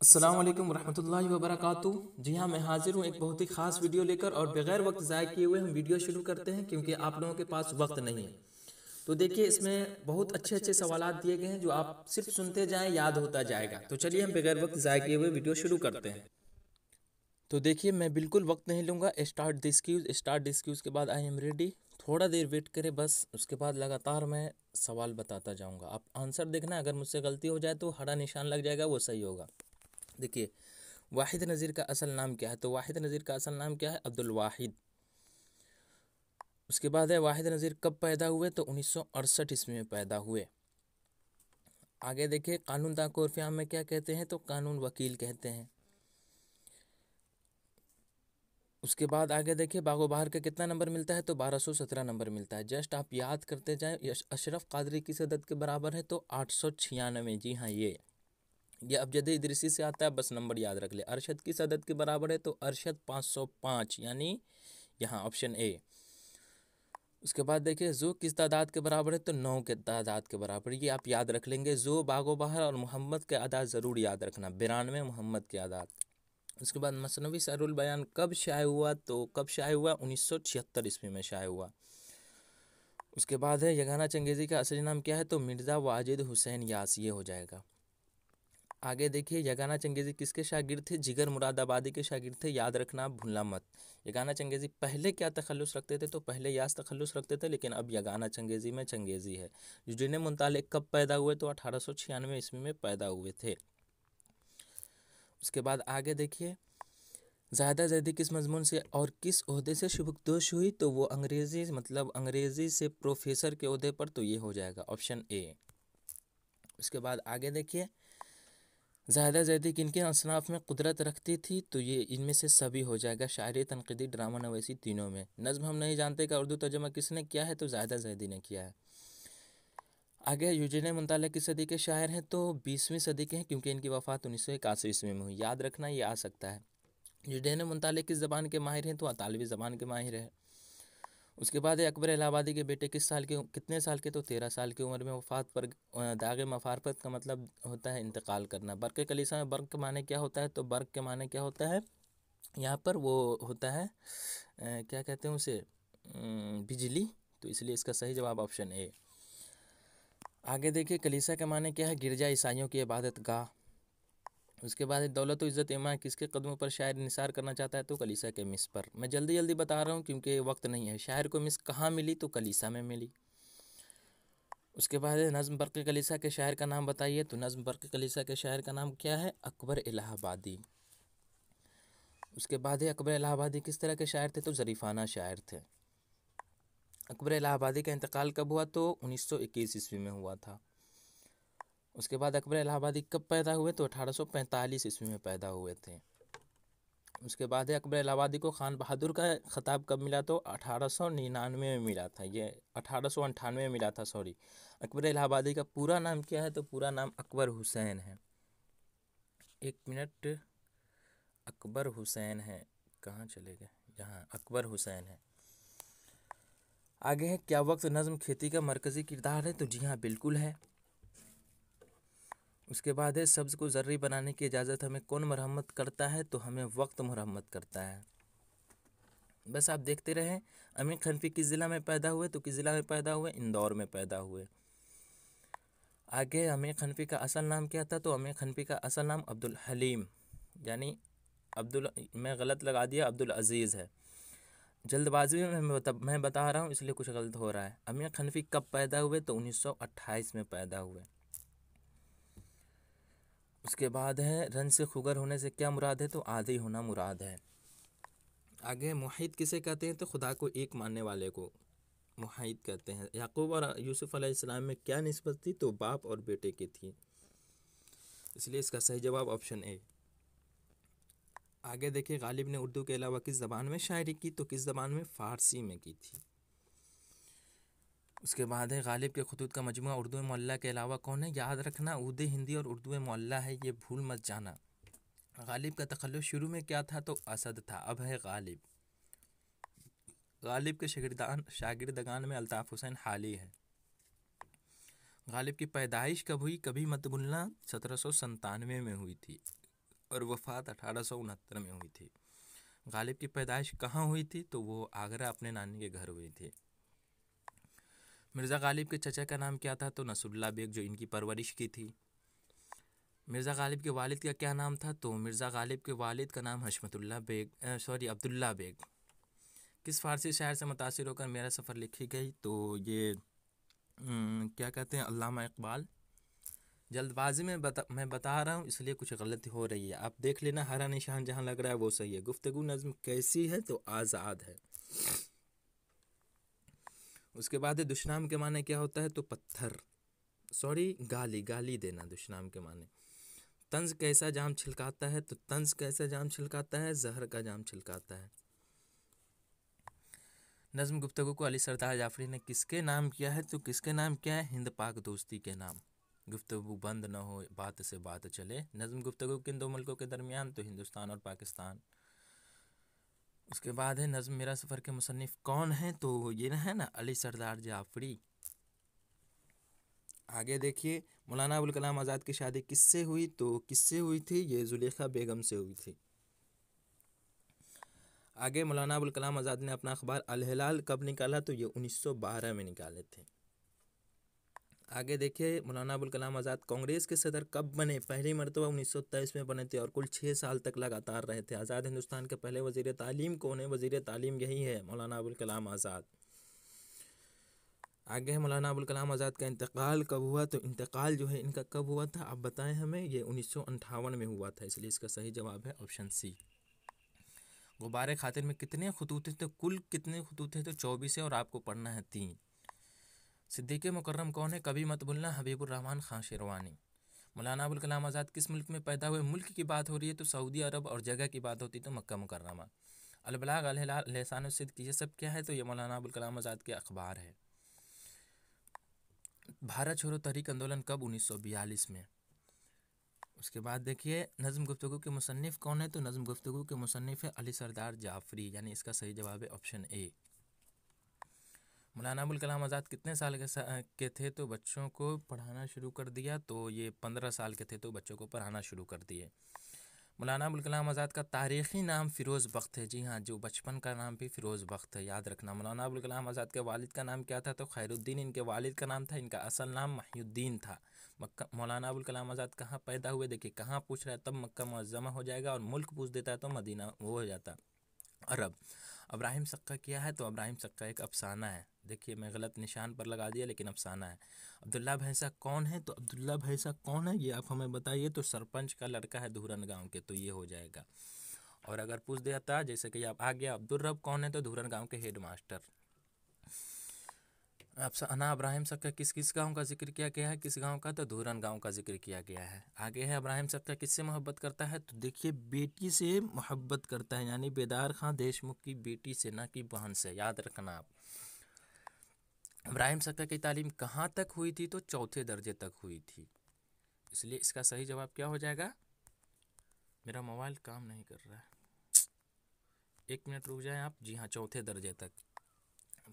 अस्सलाम वालेकुम रहमतुल्लाहि व बरकातुहू। जी हाँ, मैं हाजिर हूँ एक बहुत ही ख़ास वीडियो लेकर और बगैर वक्त ज़ाय किए हुए हम वीडियो शुरू करते हैं क्योंकि आप लोगों के पास वक्त नहीं है। तो देखिए, इसमें बहुत अच्छे अच्छे सवालात दिए गए हैं जो आप सिर्फ सुनते जाएं, याद होता जाएगा। तो चलिए हम बगैर वक्त ज़ाय किए हुए वीडियो शुरू करते हैं। तो देखिए, मैं बिल्कुल वक्त नहीं लूँगा। स्टार्ट दिस क्यूज़ के बाद आई एम रेडी। थोड़ा देर वेट करें बस, उसके बाद लगातार मैं सवाल बताता जाऊँगा। आप आंसर देखना, अगर मुझसे गलती हो जाए तो हरा निशान लग जाएगा, वो सही होगा। देखिए, वाहिद नज़ीर का असल नाम क्या है? तो वाहिद नज़ीर का असल नाम क्या है? अब्दुल वाहिद। उसके बाद है वाहिद नज़ीर कब पैदा हुए? तो 1968 ईस्वी में पैदा हुए। आगे देखिए, कानून दां को उर्फ़ आम में क्या कहते हैं? तो कानून वकील कहते हैं। उसके बाद आगे देखिए, बागो बहार का कितना नंबर मिलता है? तो 1217 नंबर मिलता है। जस्ट आप याद करते जाएं। अशरफ कादरी की सदद के बराबर है तो 896। जी हाँ, ये अबजद इदरीसी से आता है, बस नंबर याद रख ले। अरशद की सदद के बराबर है तो अरशद 505, यानी यहाँ ऑप्शन ए। उसके बाद देखिए, जो किस तादाद के बराबर है? तो 9 के तादाद के बराबर। ये आप याद रख लेंगे। जो, बागो बहार और मोहम्मद के आदाद ज़रूर याद रखना, 92 मोहम्मद के आदाद। उसके बाद मसनवी सहरुल बयान कब शाये हुआ? तो कब शाये हुआ? 1976 ईस्वी में शाये हुआ। उसके बाद है यगाना चंगेज़ी का असली नाम क्या है? तो मिर्ज़ा वाजिद हुसैन यास, ये हो जाएगा। आगे देखिए, यगाना चंगेज़ी किसके शागिर्द थे? जिगर मुरादाबादी के शागिर्द थे, याद रखना, आप भूलना मत। यगाना चंगेज़ी पहले क्या तखल्लुस रखते थे? तो पहले यास तखल्लुस रखते थे, लेकिन अब यगाना चंगेज़ी में चंगेज़ी है। यूजीन मुंतालिक कब पैदा हुए? तो 1896 ईस्वी में पैदा हुए थे। उसके बाद आगे देखिए, ज़ाहिदा ज़ैदी किस मजमून से और किस ओहदे से शुभदोश हुई? तो वो अंग्रेज़ी से प्रोफेसर के ओहदे पर, तो ये हो जाएगा ऑप्शन ए। उसके बाद आगे देखिए, ज़ाहिदा ज़ैदी किनके असनाफ में कुदरत रखती थी? तो ये इनमें से सभी हो जाएगा, शायरी, तनक़ीदी, ड्रामा नवीसी, तीनों में। नज़्म हम नहीं जानते का उर्दू तर्जुमा किसने किया है? तो ज़ाहिदा ज़ैदी ने किया है। आगे, यूजीन मुंतालिक किस सदी के शायर हैं? तो 20वीं सदी के हैं, क्योंकि इनकी वफ़ात 1981 ईस्वी में हुई। याद रखना, ये आ सकता है। यूजीन मुंतालिक किस ज़बान के माहिर हैं? तो अतालवी ज़बान के माहिर है। उसके बाद अकबर इलाहाबादी के बेटे कितने साल के? तो 13 साल की उम्र में वफ़ात पर। दाग़ मफ़ारक़त का मतलब होता है इंतकाल करना। बर्क़ कलीसिया में बर्क़ के माने क्या होता है? तो बर्क़ के माने क्या होता है? यहाँ पर वो होता है, क्या कहते हैं उसे, बिजली। तो इसलिए इसका सही जवाब ऑप्शन ए। आगे देखिए, कलीसिया के माने क्या है? गिरजा, ईसाइयों की इबादत गाह। उसके बाद दौलत व इज़्ज़त इमा किसके कदमों पर शायर निसार करना चाहता है? तो कलीसिया के मिस पर। मैं जल्दी जल्दी बता रहा हूँ क्योंकि वक्त नहीं है। शायर को मिस कहाँ मिली? तो कलीसिया में मिली। उसके बाद नज़्म बर्क़ कलीसिया के शायर का नाम बताइए? तो नज़्म बर्क़ कलीसिया के शायर का नाम क्या है? अकबर इलाहाबादी। उसके बाद अकबर इलाहाबादी किस तरह के शायर थे? तो ज़रीफ़ाना शायर थे। अकबर इलाहाबादी का इंतकाल कब हुआ? तो 1921 ईस्वी में हुआ था। उसके बाद अकबर इलाहाबादी कब पैदा हुए? तो 1845 ईस्वी में पैदा हुए थे। उसके बाद अकबर इलाहाबादी को खान बहादुर का ख़िताब कब मिला? तो 1899 में मिला था। ये 1898 में मिला था, सॉरी। अकबर इलाहाबादी का पूरा नाम क्या है? तो पूरा नाम अकबर हुसैन है। एक मिनट, अकबर हुसैन है, कहाँ चले गए? यहाँ अकबर हुसैन है। आगे है, क्या वक्त नज़्म खेती का मरकज़ी किरदार है? तो जी हाँ, बिल्कुल है। उसके बाद है, सब्ज़ को ज़र्री बनाने की इजाज़त हमें कौन मरम्मत करता है? तो हमें वक्त मरम्मत करता है। बस आप देखते रहें। अमीर खनफी किस ज़िला में पैदा हुए? तो किस ज़िला में पैदा हुए? इंदौर में पैदा हुए। आगे, अमीर खनफी का असल नाम क्या था? तो अमीर खनफी का असल नाम अब्दुल हलीम, यानी मैं गलत लगा दिया, अब्दुल अज़ीज़ है। जल्दबाजी में मैं बता रहा हूँ, इसलिए कुछ गलत हो रहा है। अमीर खनफी कब पैदा हुए? तो 1928 में पैदा हुए। उसके बाद है, रन से खुगर होने से क्या मुराद है? तो आदी होना मुराद है। आगे, मुहीद किसे कहते हैं? तो खुदा को एक मानने वाले को मुहीद कहते हैं। याकूब और यूसुफ अलैहिस्सलाम में क्या निस्बत थी? तो बाप और बेटे की थी। इसलिए इसका सही जवाब ऑप्शन ए। आगे देखिए, गालिब ने उर्दू के अलावा किस ज़बान में शायरी की? तो किस ज़बान में? फ़ारसी में की थी। उसके बाद है, गालिब के खुतूत का मजमूआ उर्दू मुअल्ला के अलावा कौन है? याद रखना, उर्दू हिंदी और उर्दू मुअल्ला है, ये भूल मत जाना। गालिब का तखल्लुस शुरू में क्या था? तो असद था, अब है गालिब। गालिब के शागिर्दगान में अल्ताफ़ हुसैन हाली है। गालिब की पैदाइश कब हुई? कभी मत भूलना, 1797 में हुई थी। और वफ़ात 1869 में हुई थी। गालिब की पैदाइश कहाँ हुई थी? तो वो आगरा अपने नानी के घर हुई थी। मिर्ज़ा गालिब के चचा का नाम क्या था? तो नसरुल्लाह बेग, जो इनकी परवरिश की थी। मिर्ज़ा गालिब के वालिद का क्या नाम था? तो मिर्ज़ा गालिब के वालिद का नाम अब्दुल्ला बेग। किस फ़ारसी शायर से मुतासिर होकर मेरा सफ़र लिखी गई? तो ये क्या कहते हैं, अल्लामा इकबाल। जल्दबाजी में मैं बता रहा हूँ इसलिए कुछ गलती हो रही है, आप देख लेना, हरा निशान जहाँ लग रहा है वो सही है। गुफ्तगू नज़्म कैसी है? तो आज़ाद है। उसके बाद दुश्मन के माने क्या होता है? तो पत्थर, गाली देना दुश्मन के माने। तंज कैसा जाम छिलकाता है? तो तंज कैसा जाम छिलकाता है? जहर का जाम छिलकाता है। नज़्म गुफ्तगू को अली सरदार जाफरी ने किसके नाम किया है? तो किसके नाम किया है? हिंद पाक दोस्ती के नाम। गुफ्तगू बंद न हो, बात से बात चले। नज़्म गुफ्तगू किन दो मुल्कों के दरमियान? तो हिंदुस्तान और पाकिस्तान। उसके बाद है नज़्म मेरा सफ़र के मुसन्निफ़ कौन है? तो ये है ना, अली सरदार जाफरी। आगे देखिए, मौलाना अबुल कलाम आज़ाद की शादी किससे हुई? तो किससे हुई थी? ये जुलेखा बेगम से हुई थी। आगे मौलाना अबुल कलाम आज़ाद ने अपना अखबार अल हिलाल कब निकाला? तो ये 1912 में निकाले थे। आगे देखिए, मौलाना अबुल कलाम आज़ाद कांग्रेस के सदर कब बने? पहली मरतबा 1923 में बने थे और कुल 6 साल तक लगातार रहे थे। आज़ाद हिंदुस्तान के पहले वज़ीर तालीम कौन है? वज़ीर तालीम यही है, मौलाना अबुल कलाम आज़ाद। आगे है मौलाना अबुल कलाम आज़ाद का इंतकाल कब हुआ? तो इंतकाल जो है इनका कब हुआ था आप बताएं हमें। ये 1958 में हुआ था, इसलिए इसका सही जवाब है ऑप्शन सी। गुब्बारे खातिर में कितने खतूत थे? तो कुल कितने खतूत थे? तो 24 है और आपको पढ़ना है 3। सिद्दीक़ मुकर्रम कौन है? कभी मत भूलना, हबीबुर रहमान खां शेरवानी। मौलाना अबुल कलाम आज़ाद किस मुल्क में पैदा हुए? मुल्क की बात हो रही है तो सऊदी अरब, और जगह की बात होती तो मक्का मुकर्रमा। अलबलाग, अल हिलाल, लिसान सिद्क़, ये सब क्या है? तो ये मौलाना अबुल कलाम आज़ाद के अखबार है। भारत छोड़ो तहरीक आंदोलन कब? 1942 में। उसके बाद देखिए, नज़्म गुफ्तगू के मुसन्निफ़ कौन है? तो नज़्म गुफ्तगू के मुसन्निफ़ है अली सरदार जाफरी, यानी इसका सही जवाब है ऑप्शन ए। मौलाना अबुल कलाम आज़ाद कितने साल के थे? तो बच्चों को पढ़ाना शुरू कर दिया। तो ये 15 साल के थे तो बच्चों को पढ़ाना शुरू कर दिए। मौलाना अबुल कलाम आज़ाद का तारीख़ी नाम फ़िरोज़ बख्त है। जी हाँ, जो बचपन का नाम भी फ़िरोज़ बख्त है, याद रखना। मौलाना अबुल कलाम आज़ाद के वालिद का नाम क्या था? तो खैरुद्दीन इनके वालिद का नाम था। इनका असल नाम महिउद्दीन था। मौलाना अबुल कलाम आज़ाद कहाँ पैदा हुए? देखिए, कहाँ पूछ रहा है तब मक्का मुअज़्ज़मा हो जाएगा, और मुल्क पूछ देता है तो मदीना वो हो जाता, अरब। अब्राहिम सक्का क्या है? तो अब्राहिम सक्का एक अफसाना है। देखिए, मैं गलत निशान पर लगा दिया, लेकिन अफसाना है। अब्दुल्ला भैंसा कौन है? तो अब्दुल्ला भैंसा कौन है ये आप हमें बताइए। तो सरपंच का लड़का है धूरन गांव के, तो ये हो जाएगा। और अगर पूछ दिया था, जैसे कि आप आ गया, अब्दुल रब कौन है? तो धूरन गांव के हेड मास्टर। अफसाना इब्राहिम सक्का किस किस गांव का जिक्र किया गया है? किस गांव का? तो धूरन गांव का जिक्र किया गया है। आगे है, इब्राहिम सक्का किससे मोहब्बत करता है? तो देखिए, बेटी से मोहब्बत करता है, यानी बेदार खां देशमुख की बेटी से, ना कि बहन से, याद रखना आप। इब्राहिम सक्का की तालीम कहाँ तक हुई थी? तो 4थे दर्जे तक हुई थी, इसलिए इसका सही जवाब क्या हो जाएगा? मेरा मोबाइल काम नहीं कर रहा है, 1 मिनट रुक जाए आप। जी हाँ, 4थे दर्जे तक।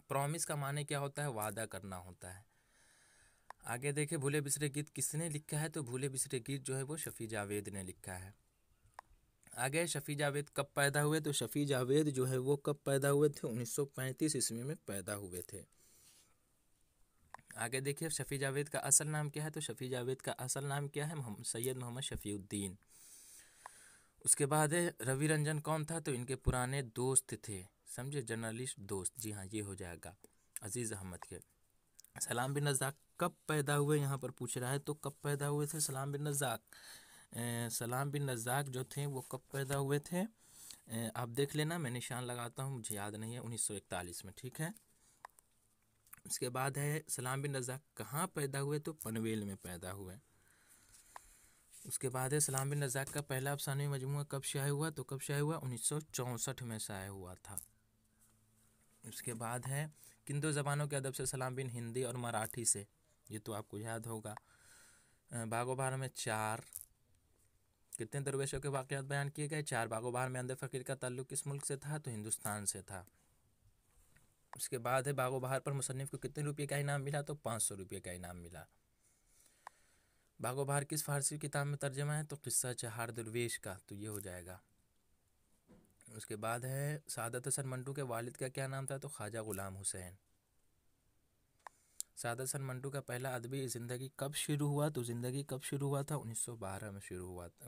प्रॉमिस का माने क्या होता है? वादा करना होता है। आगे देखिए, भूले बिसरे गीत किसने लिखा है? तो भूले बिसरे गीत जो है वो शफ़ी जावेद ने लिखा है। आगे, शफ़ी जावेद कब पैदा हुए? तो शफ़ी जावेद जो है वो कब पैदा हुए थे? 1935 ईस्वी में पैदा हुए थे। आगे देखिए, शफ़ी जावेद का असल नाम क्या है? तो शफ़ी जावेद का असल नाम क्या है? सैयद मोहम्मद शफ़ीउद्दीन। उसके बाद है, रवि रंजन कौन था? तो इनके पुराने दोस्त थे, समझे, जर्नलिस्ट दोस्त। जी हाँ, ये हो जाएगा अजीज़ अहमद के। सलाम बिन रज़ाक कब पैदा हुए? यहाँ पर पूछ रहा है, तो कब पैदा हुए थे सलाम बिन रज़ाक? सलाम बिन रज़ाक जो थे वो कब पैदा हुए थे? आप देख लेना, मैं निशान लगाता हूँ, मुझे याद नहीं है, 1941 में, ठीक है। उसके बाद है, सलाम बिन रज़ाक कहाँ पैदा हुए? तो पनवेल में पैदा हुए। उसके बाद है, सलाम बिन रज़ाक का पहला अफसानवी मजमूआ कब शाये हुआ? तो कब शाये हुआ? 1964 में शाये हुआ था। उसके बाद है, किन दो ज़बानों के अदब से सलाम बिन हिंदी और मराठी से? ये तो आपको याद होगा। बागो बहार में 4 कितने दरवेशों के वाक़यात बयान किए गए? 4। बागो बहार में अंधे फ़कीर का ताल्लुक़ किस मुल्क से था? तो हिंदुस्तान से था। उसके बाद है, बागो बहार पर मुसन्निफ़ को कितने रुपये का इनाम मिला? तो 500 रुपये का इनाम मिला। बागो बहार किस फारसी किताब में तर्जमा है? तो किस्सा चहार दरवेश का, तो ये हो जाएगा। उसके बाद है सादत हसन मंटू के वालिद का क्या नाम था? तो ख्वाजा गुलाम हुसैन। सादत हसन मंटू का पहला अदबी ज़िंदगी कब शुरू हुआ? तो ज़िंदगी कब शुरू हुआ था? 1912 में शुरू हुआ था,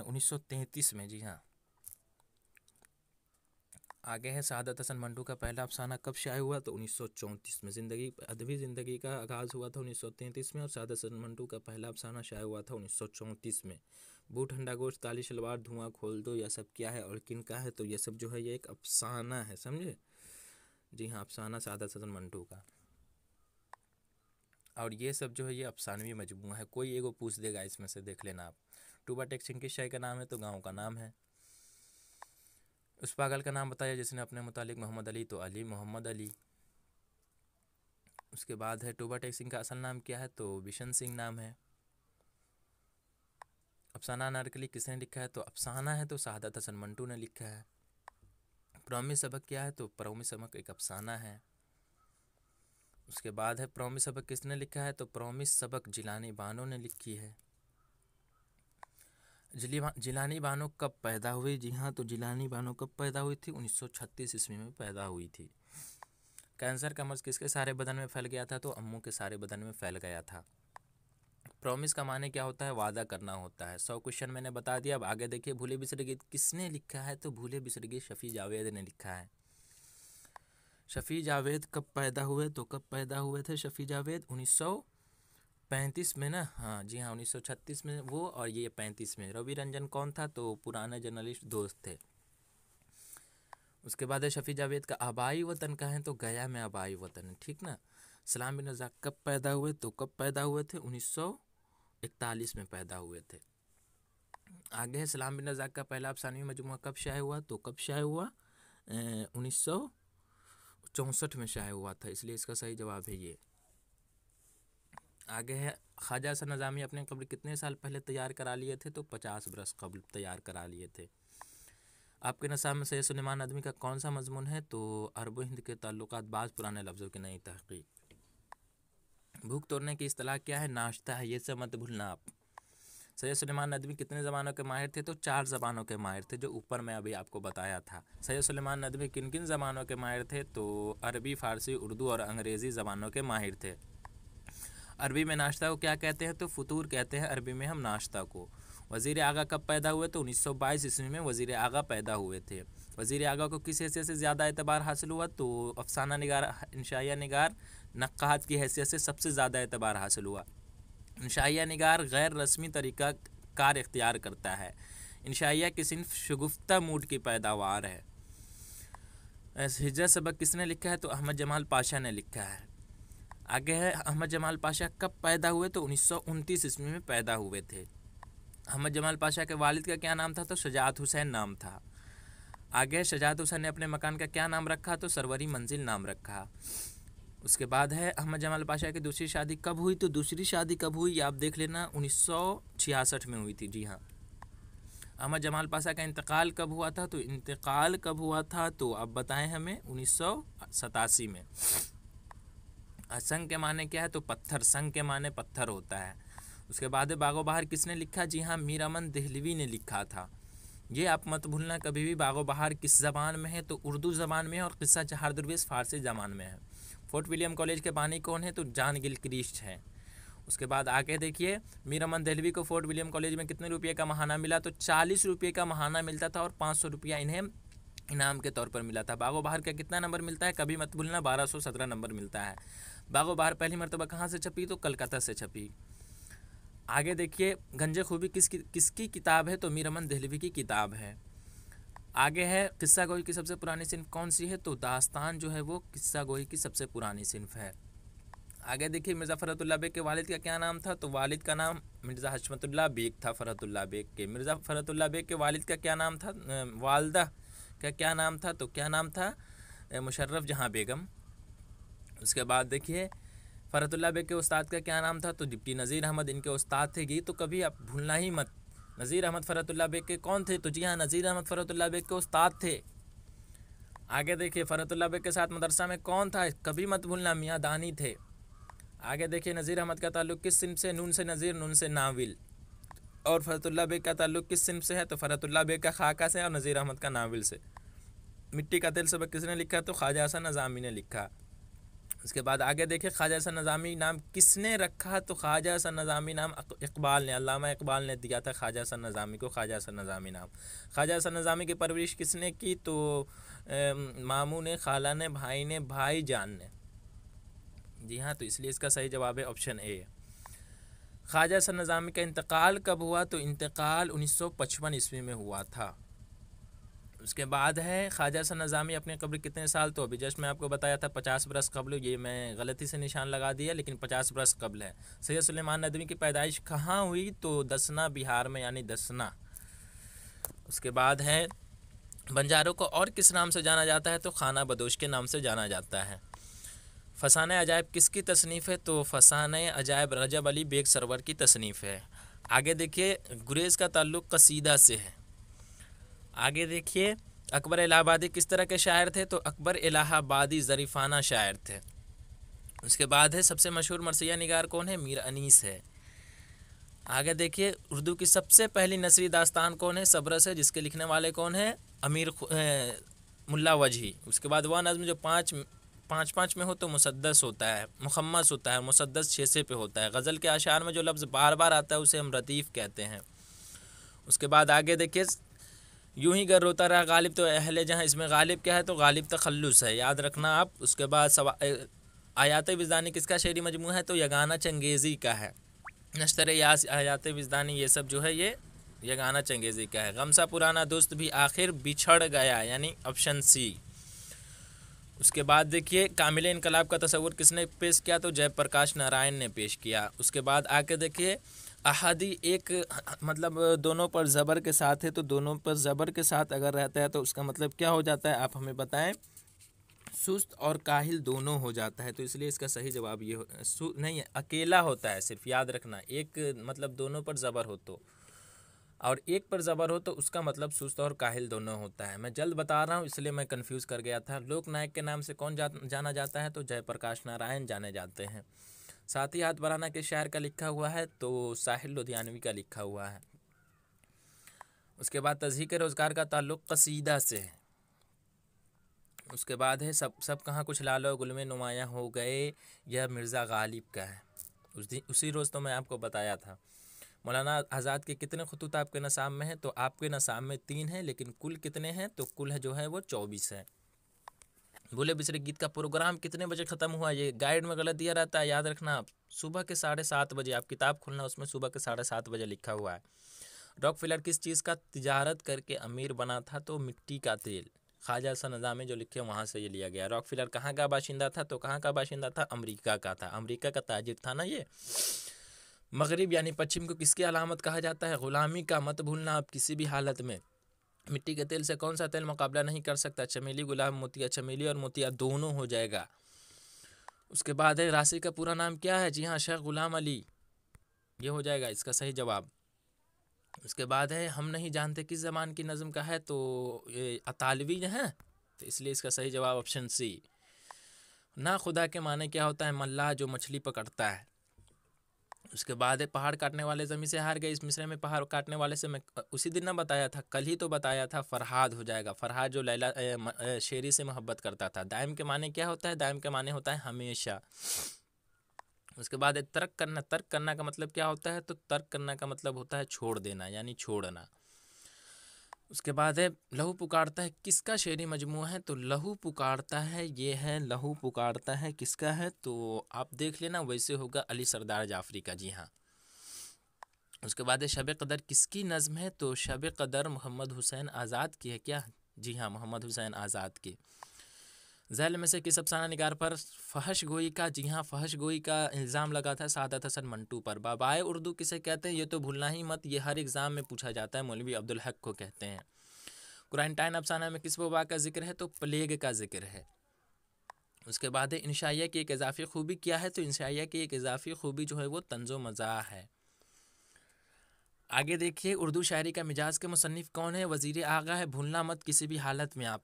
1933 में, जी हाँ। आगे है सादत हसन मंटू का पहला अफसाना कब शाये हुआ? तो 1934 में। अदबी ज़िंदगी का आगाज़ हुआ था 1933 में, और सादत हसन मंटू का पहला अफसाना शाये हुआ था 1934 में। बू ठंडा गोश्त, काली शलवार, धुआं खोल दो, यह सब क्या है और किन का है? तो यह सब जो है ये एक अफसाना है, समझे? जी हाँ, अफसाना सादत हसन मंटू का। और ये सब जो है ये अफसानवी मजमूआ है। कोई एगो पूछ देगा इसमें से, देख लेना आप। टूबा टेक सिंह किस शायर का नाम है? तो गाँव का नाम है। उस पागल का नाम बताया जिसने अपने मुतालिक मोहम्मद अली, तो अली मोहम्मद अली। उसके बाद है टूबा टेक सिंह का असल नाम क्या है? तो बिशन सिंह नाम है। अफसाना अनारकली किसने लिखा है? तो अफसाना है तो सादत हसन मंटू ने लिखा है। प्रॉमिस सबक क्या है? तो प्रॉमिस सबक एक अफसाना है। उसके बाद है प्रॉमिस सबक किसने लिखा है? तो प्रॉमिस सबक जिलानी बानो ने लिखी है। जिलानी बानो कब पैदा हुई? जी हाँ, तो जिलानी बानो कब पैदा हुई थी? 1936 ईस्वी में पैदा हुई थी। कैंसर का मर्ज किसके सारे बदन में फैल गया था? तो अम्मू के सारे बदन में फैल गया था। प्रॉमिस का माने क्या होता है? वादा करना होता है। 100 क्वेश्चन मैंने बता दिया। अब आगे देखिए, भूले बिसरे गीत किसने लिखा है? तो भूले बिसरे गीत शफ़ी जावेद ने लिखा है। शफ़ी जावेद कब पैदा हुए? तो कब पैदा हुए थे शफ़ी जावेद? 1935 में ना। हाँ जी हाँ, 1936 में वो, और ये 35 में। रवि रंजन कौन था? तो पुराने जर्नलिस्ट दोस्त थे। उसके बाद है शफ़ी जावेद का आबाई वतन का है? तो गया में आबाई वतन है, ठीक ना। सलाम बिन रज़ाक कब पैदा हुए? तो कब पैदा हुए थे? 1941 में पैदा हुए थे। आगे है सलाम बिन रज़ाक का पहला अफसानवी मजमूआ कब शाये हुआ? तो कब शाये हुआ? 1964 में शाये हुआ था, इसलिए इसका सही जवाब है ये। आगे है ख्वाजा हसन नज़ामी अपने कब्र कितने साल पहले तैयार करा लिए थे? तो 50 बरस कब्ल तैयार करा लिए थे। आपके नसाब में सैयद सुलेमान नदवी का कौन सा मजमून है? तो अरब हिंद के ताल्लुकात, बाज़ पुराने लफ्ज़ों की नई तहक़ीक़। भूख तोड़ने की इस्तिलाह क्या है? नाश्ता है, ये सब मत भूलना आप। सैयद सुलेमान नदवी कितने ज़बानों के माहिर थे? तो 4 ज़बानों के माहिर थे, जो ऊपर मैं अभी आपको बताया था। सैयद सुलेमान नदवी किन किन ज़बानों के माहिर थे? तो अरबी, फ़ारसी, उर्दू और अंग्रेज़ी ज़बानों के माहिर थे। अरबी में नाश्ता को क्या कहते हैं? तो फतूर कहते हैं अरबी में हम नाश्ता को। वज़ीर आगा कब पैदा हुए? तो 1922 ईस्वी में वज़ीर आगा पैदा हुए थे। वज़ीर आगा को किस हैसियत से ज़्यादा एतबार हासिल हुआ? तो अफसाना निगार, इंशाइया निगार, नक्काहत की हैसियत से सबसे ज़्यादा एतबार हासिल हुआ। इंशाइया निगार गैर रस्मी तरीका कार इख्तियार करता है। इंशाइया की सिन्फ शगुफ्ता मूड की पैदावार है। हिज्जा सबक किसने लिखा है? तो अहमद जमाल पाशा ने लिखा है। आगे है अहमद जमाल पाशा कब पैदा हुए? तो 1929 ईस्वी में पैदा हुए थे। अहमद जमाल पाशा के वालिद का क्या नाम था? तो शजाअत हुसैन नाम था। आगे शजाअत हुसैन ने अपने मकान का क्या नाम रखा? तो सरवरी मंजिल नाम रखा। उसके बाद है अहमद जमाल पाशा की दूसरी शादी कब हुई? तो दूसरी शादी कब हुई आप देख लेना, 1966 में हुई थी, जी हाँ। अहमद जमाल पाशा का इंतकाल कब हुआ था? तो इंतकाल कब हुआ था तो आप बताएं हमें, 1987 में। संग के माने क्या है? तो पत्थर, संग के माने पत्थर होता है। उसके बाद बागो बहार किसने लिखा? जी हाँ, मीर अमन देहलवी ने लिखा था। ये आप मत भूलना कभी भी, बागो बहार किस ज़बान में है? तो उर्दू ज़बान में है, और किस्सा चहार दरवेश फ़ारसी ज़बान में है। फोर्ट विलियम कॉलेज के बानी कौन है? तो जॉन गिलक्रिस्ट हैं। उसके बाद आगे देखिए, मीर अमन देहलवी को फोर्ट विलियम कॉलेज में कितने रुपये का महाना मिला? तो 40 रुपये का महाना मिलता था, और 500 रुपया इन्हें इनाम के तौर पर मिला था। बागो बहार का कितना नंबर मिलता है? कभी मत भूलना, 1217 नंबर मिलता है। बागो बहार पहली मरतबा कहाँ से छपी? तो कलकत्ता से छपी। आगे देखिए, गंजे खूबी किसकी किताब है? तो मीर अमन देहलवी की किताब है। आगे है किस्सा गोई की सबसे पुरानी सिन्फ कौन सी है? तो दास्तान जो है वो किस्सा गोई की सबसे पुरानी सिन्फ है। आगे देखिए, मिर्ज़ा फ़रहतुल्लाह बेग के वालिद का क्या नाम था? तो वालिद का नाम मिर्ज़ा हशमतुल्लाह बेग था, फ़रहतुल्लाह बेग के। मिर्ज़ा फ़रहतुल्लाह बेग के वालिद का क्या नाम था? वालदा का क्या नाम था? तो क्या नाम था? मुशर्रफ जहाँ बेगम। उसके बाद देखिए, फ़रहतुल्लाह बेग के उस्ताद का क्या नाम था? तो डिप्टी नज़ीर अहमद इनके उस्ताद थे। ये तो कभी आप भूलना ही मत। नज़ीर अहमद फ़रहतुल्लाह बेग के कौन थे? तो जी हाँ, नज़ीर अहमद फ़रहतुल्लाह बेग के उस्ताद थे। आगे देखिए, फ़रहतुल्लाह बेग के साथ मदरसा में कौन था? कभी मत भूलना, मियाँ दानी थे। आगे देखिए नज़ीर अहमद का ताल्लुक़ किस सिंफ से, नून से नज़ीर, नून से नाविल। और फ़रहतुल्लाह बेग का ताल्लुक़ किस सिंफ से है, तो फ़रहतुल्लाह बेग का खाका से और नज़ीर अहमद का नाविल से। मिट्टी का तेल सबक किसने लिखा, तो ख्वाजा हसन नज़ामी ने लिखा। उसके बाद आगे देखिए ख्वाजा हसन नज़ामी नाम किसने रखा, तो ख्वाजा हसन नज़ामी नाम इकबाल ने, अल्लामा इकबाल ने दिया था ख्वाजा हसन नज़ामी को ख्वाजा हसन नज़ामी नाम। ख्वाजा हसन नज़ामी की परवरिश किसने की, तो मामू ने, खाला ने, भाई ने, भाई जान ने। जी हाँ, तो इसलिए इसका सही जवाब है ऑप्शन ए। ख्वाजा हसन नज़ामी का इंतकाल कब हुआ, तो इंतकाल 1955 ईस्वी में हुआ था। उसके बाद है ख्वाजा हसन नज़ामी अपनी कब्र कितने साल, तो अभी जस्ट मैं आपको बताया था 50 बरस कब्ल, ये मैं गलती से निशान लगा दिया, लेकिन 50 बरस कब्ल है। सैयद सुलेमान नदवी की पैदाइश कहाँ हुई, तो दसना बिहार में, यानी दसना। उसके बाद है बंजारों को और किस नाम से जाना जाता है, तो खाना बदोश के नाम से जाना जाता है। फसाने अजायब किसकी तसनीफ़ है, तो फसाने अजायब रजब अली बेग सरवर की तसनीफ़ है। आगे देखिए गुरेज़ का ताल्लुक़ कसीदा से है। आगे देखिए अकबर इलाहाबादी किस तरह के शायर थे, तो अकबर इलाहाबादी ज़रीफ़ाना शायर थे। उसके बाद है सबसे मशहूर मरसिया निगार कौन है, मीर अनीस है। आगे देखिए उर्दू की सबसे पहली नसरी दास्तान कौन है, सबरस है, जिसके लिखने वाले कौन है, मुल्ला वजही। उसके बाद वह नज़्म जो पाँच पाँच में हो तो मुसद्दस होता है, मुखम्मस होता है, मुसद्दस 6 पे होता है। गज़ल के अशार में जो लफ्ज़ बार बार आता है उसे हम रतीफ़ कहते हैं। उसके बाद आगे देखिए यूं ही गर रोता रहा गालिब, तो अहले जहाँ, इसमें गालिब क्या है, तो गालिब तखल्लुस है, याद रखना आप। उसके बाद आयात विज़दानी किसका शेरी मजमू है, तो यगाना चंगेज़ी का है। नश्तर यास, आयात विज़दानी, ये सब जो है ये यगाना चंगेज़ी का है। गमसा पुराना दोस्त भी आखिर बिछड़ गया, यानी ऑप्शन सी। उसके बाद देखिए कामिल इनकलाब का तस्वुर किसने पेश किया, तो जयप्रकाश नारायण ने पेश किया। उसके बाद आके देखिए अहादी एक मतलब दोनों पर ज़बर के साथ है, तो दोनों पर ज़बर के साथ अगर रहता है तो उसका मतलब क्या हो जाता है, आप हमें बताएं। सुस्त और काहिल दोनों हो जाता है, तो इसलिए इसका सही जवाब ये नहीं है, अकेला होता है सिर्फ, याद रखना। एक मतलब दोनों पर ज़बर हो तो, और एक पर ज़बर हो तो उसका मतलब सुस्त और काहिल दोनों होता है। मैं जल्द बता रहा हूँ इसलिए मैं कंफ्यूज कर गया था। लोक नायक के नाम से कौन जाना जाता है, तो जयप्रकाश नारायण जाने जाते हैं। साथ ही हाथ बराना के शायर का लिखा हुआ है, तो साहिल लुधियानवी का लिखा हुआ है। उसके बाद तज़हीक रोज़गार का ताल्लुक़ कसीदा से है। उसके बाद है सब कहाँ कुछ लालो गुल में नुमायाँ हो गए, यह मिर्ज़ा गालिब का है। उसी रोज़ तो मैं आपको बताया था। मौलाना आज़ाद के कितने ख़ुतूत आपके नसाब में हैं, तो आपके नसाब में 3 हैं, लेकिन कुल कितने हैं, तो कुल है जो है वो 24 है। भूले बिसरे गीत का प्रोग्राम कितने बजे ख़त्म हुआ, ये गाइड में गलत दिया रहता है, याद रखना आप। सुबह के 7:30 बजे, आप किताब खोलना उसमें सुबह के 7:30 बजे लिखा हुआ है। रॉकफेलर किस चीज़ का तिजारत करके अमीर बना था, तो मिट्टी का तेल। ख्वाजा हसन नज़ामी जो लिखे वहाँ से ये लिया गया। रॉकफेलर कहाँ का बाशिंदा था, तो कहाँ का बाशिंदा था, अमेरिका का था, अमेरिका का ताजिर था ना ये। मगरिब यानी पश्चिम को किसकी अलामत कहा जाता है, ग़ुलामी का, मत भूलना आप किसी भी हालत में। मिट्टी के तेल से कौन सा तेल मुकाबला नहीं कर सकता, चमेली, गुलाब, मोतिया। चमेली और मोतिया दोनों हो जाएगा। उसके बाद है राशि का पूरा नाम क्या है, जी हाँ शेख गुलाम अली, ये हो जाएगा इसका सही जवाब। उसके बाद है हम नहीं जानते किस ज़बान की नज़म का है, तो ये अतालवी है, तो इसलिए इसका सही जवाब ऑप्शन सी। ना खुदा के माने क्या होता है, मल्लाह जो मछली पकड़ता है। उसके बाद है पहाड़ काटने वाले ज़मीन से हार गए, इस मिसरे में पहाड़ काटने वाले से मैं उसी दिन ना बताया था, कल ही तो बताया था, फरहाद हो जाएगा। फरहाद जो लैला शेरी से मोहब्बत करता था। दायम के माने क्या होता है, दायम के माने होता है हमेशा। उसके बाद तर्क करना, तर्क करना का मतलब क्या होता है, तो तर्क करना का मतलब होता है छोड़ देना, यानी छोड़ना। उसके बाद है लहू पुकारता है किसका शेरी मजमू है, तो लहू पुकारता है ये है, लहू पुकारता है किसका है, तो आप देख लेना, वैसे होगा अली सरदार जाफरी का, जी हाँ। उसके बाद शब कदर किसकी नज़म है, तो शब कदर मोहम्मद हुसैन आज़ाद की है क्या, जी हाँ मोहम्मद हुसैन आज़ाद की। ज़ैल में से किस अफसाना निगार पर फहश गोई का, जी हाँ फहश गोई का इल्ज़ाम लगा था सादत हसन मंटू पर। बाबाए उर्दू किसे कहते हैं, ये तो भूलना ही मत, ये हर एग्ज़ाम में पूछा जाता है, मौलवी अब्दुल हक को कहते हैं। क्वारंटाइन अफसाना में किस वबा का जिक्र है, तो प्लेग का जिक्र है। उसके बाद इंशाइया की एक इजाफ़ी खूबी क्या है, तो इंशाइया की एक इजाफ़ी खूबी जो है वो तंज़ो मज़ाह है। आगे देखिए उर्दू शायरी का मिजाज के मुसन्निफ़ कौन है, वज़ीर आगा है, भूलना मत किसी भी हालत में आप।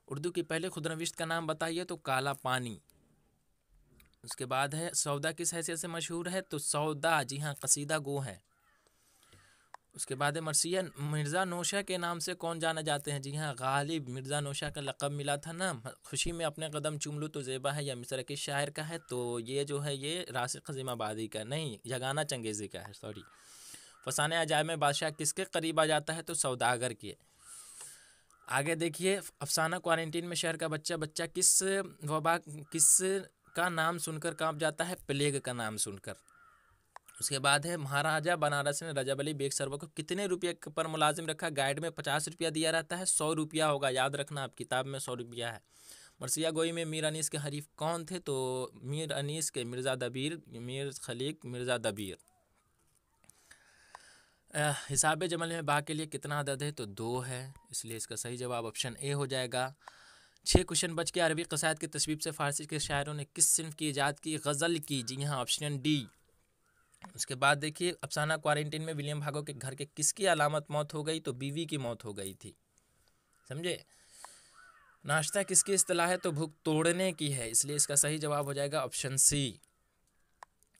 उर्दू की पहले खुदनविश्त का नाम बताइए, तो काला पानी। उसके बाद है सौदा किस हैसियत से मशहूर है, तो सौदा जी हाँ कसीदा गो है। उसके बाद है मरसिया मिर्ज़ा नौशा के नाम से कौन जाना जाते हैं, जी हाँ गालिब। मिर्ज़ा नौशा का लक़ब मिला था ना, खुशी में अपने कदम चूम लूँ तो ज़ेबा है या मिस्र के शायर का है, तो ये जो है ये राशिक़ ज़िमाबादी का नहीं, यगाना चंगेज़ी का है, सॉरी। फसाने अजायब में बादशाह किसके करीब आ जाता है, तो सौदागर के। आगे देखिए अफसाना क्वारंटीन में शहर का बच्चा बच्चा किस वबा किस का नाम सुनकर कांप जाता है, प्लेग का नाम सुनकर। उसके बाद है महाराजा बनारस ने रजब अली बेग सरवर को कितने रुपये पर मुलाजिम रखा, गाइड में 50 रुपया दिया रहता है, 100 रुपया होगा, याद रखना आप किताब में 100 रुपया है। मरसिया गोई में मीर अनीस के हरीफ कौन थे, तो मीर अनीस के मिर्ज़ा दबीर, मीर खलीक मिर्ज़ा दबीर। हिसाब जमल में बा के लिए कितना अदद है, तो 2 है, इसलिए इसका सही जवाब ऑप्शन ए हो जाएगा। 6 क्वेश्चन बच के। अरबी कसायद की तस्वीब से फ़ारसी के शायरों ने किस सिन्फ की ईजाद की, गज़ल की, जी हाँ ऑप्शन डी। उसके बाद देखिए अफसाना क्वारंटीन में विलियम भागो के घर के किसकी अलामत मौत हो गई, तो बीवी की मौत हो गई थी, समझे। नाश्ता किसकी इस्तिलाह है, तो भूख तोड़ने की है, इसलिए इसका सही जवाब हो जाएगा ऑप्शन सी।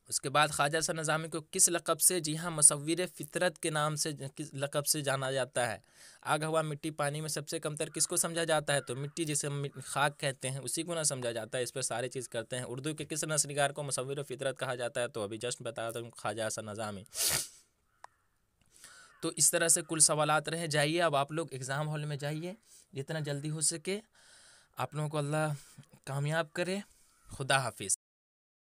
उसके बाद ख्वाजा सर निज़ामी को किस लक़ब से, जी हाँ मुसव्विर फ़ितरत के नाम से किस लक़ब से जाना जाता है। आग हवा मिट्टी पानी में सबसे कमतर किसको समझा जाता है, तो मिट्टी जिसे खाक कहते हैं उसी को ना समझा जाता है, इस पर सारी चीज़ करते हैं। उर्दू के किस नस्लनिगार को मुसव्विर फ़ितरत कहा जाता है, तो अभी जस्ट बताया था ख्वाजा सर निज़ामी। तो इस तरह से कुल सवालात रहे। जाइए अब आप लोग एग्ज़ाम हॉल में जाइए, जितना जल्दी हो सके। आप लोगों को अल्लाह कामयाब करे। खुदा हाफिज़।